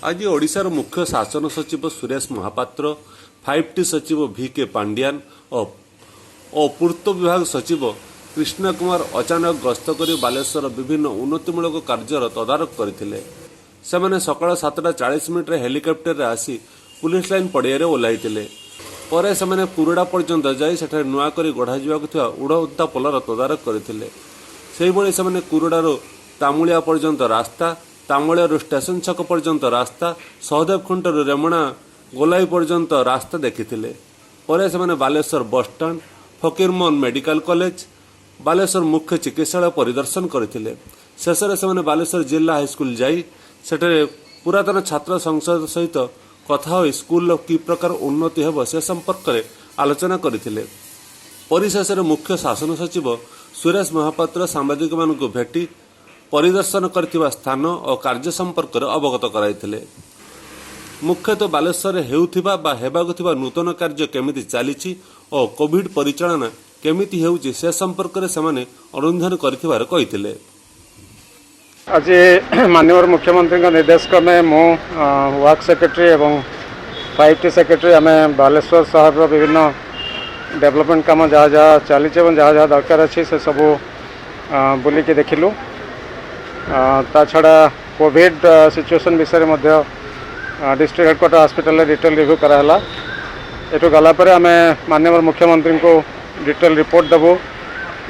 आज ओडिशार मुख्य शासन सचिव सुरेश महापात्र 5T सचिव VK पांडियान और पूर्त विभाग सचिव कृष्ण कुमार अचानक गस्त कर बालेश्वर विभिन्न उन्नतिमूलक कार्यर तदारख करते से सकाल 7:40 हेलिकप्टर आसी पुलिस लाइन पड़िया ओह्लैते पर से कुरुड़ा पर्यंत जाई नुआक गढ़ा उड़ौता पोलर तदारख करते से कुरुड़ार तामुलिया पर्यंत रास्ता तामुलिया स्टेशन छक पर्यंत रास्ता सहदेव खुंटर रेमणा गोलाई पर्यंत रास्ता देखिथिले पर से Baleshwar bus stand Fakir Mohan medical college Baleshwar मुख्य चिकित्सालय परिदर्शन करथिले शेषे से बालेश्वर जिला हाईस्कूल जाई सेठरे पुरातन छात्र संसद सहित कथा हो स्कूल कि प्रकार उन्नति हेब से संपर्क में आलोचना करथिले परिशेष मुख्य शासन सचिव सुरेश महापात्र सांबादिक मानक भेटी परिदर्शन करथिबा स्थान और कार्य संपर्क में अवगत कराइथिले मुख्यतः बालेश्वर हेउथिबा बा हेबाक थिबा नूतन कार्य केमिति चालिछि और कोविड परिचालना केमिति हेउछि से संपर्क में सेमाने अनुधान करथिबार कहिथिले। आज माननीय मुख्यमंत्री निर्देश क्रमे मु वर्क सेक्रेटरी एवं 5T सेक्रेटरी आम बालेश्वर सहर विभिन्न डेवलपमेंट काम जहाँ जहाँ चली जहाँ जहाँ दरकार अच्छी से सब बुलिकी देखिलु ता छड़ा कोविड सिचुएशन विषय में district headquarter hospital detail review कराला एटू गला पर आम माननीय मुख्यमंत्री को डिटेल रिपोर्ट देवु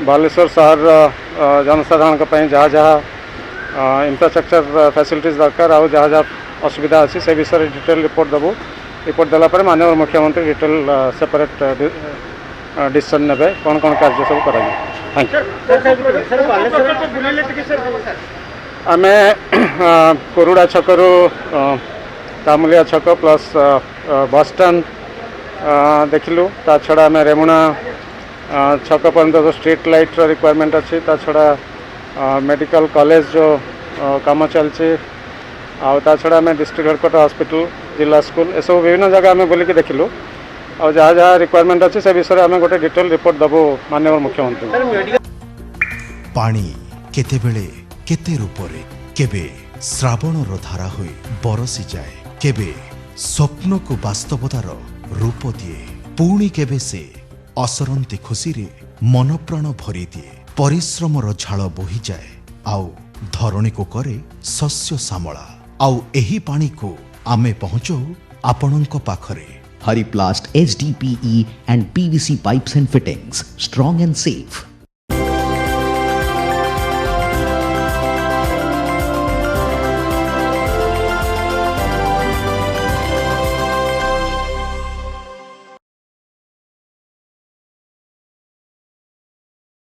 बालेश्वर सहर जनसाधारण जहाँ जहाँ इंफ्रास्ट्रक्चर फैसिलिटीज दरकार आ जहाँ जहाँ असुविधा अच्छी से विषय डिटेल रिपोर्ट देवु रिपोर्ट देला माननीय मुख्यमंत्री डिटेल सेपरेट डिसीजन ने कौन कौन कार्य सब कर आम कुरुड़ा छकरू तामुलिया छक प्लस बस स्टैंड देखिलु ता छड़ा आम रेमुणा छक पर्यंत जो स्ट्रीट लाइट रिक्वायरमेंट अच्छी ता छड़ा मेडिकल कॉलेज जो काम चलती आ छड़ा आम डिस्ट्रिक्ट हेडक्वार्टर हॉस्पिटल जिला स्कूल ए सब विभिन्न जगह आम बुलिकी देखिलु और जहाँ जहाँ रिक्वायरमेंट अच्छी से विषय आम गोटे डिटेल रिपोर्ट देवु माननीय मुख्यमंत्री। पानी केतेबेले केते रूपरे केबे श्रावणर धारा होई बरसी जाए केबे स्वप्न को वास्तवतार रूप दिए पुणी केबे से असरंती खुशी रे मन प्राण भरी दिए परिश्रमर झाल बोही जाए आउ धरणी को करे शस्य श्यामला आउ एही पानी को आमे पहुंचो आपणक पाखरे। Hariplast HDPE and PVC pipes and fittings, strong and safe.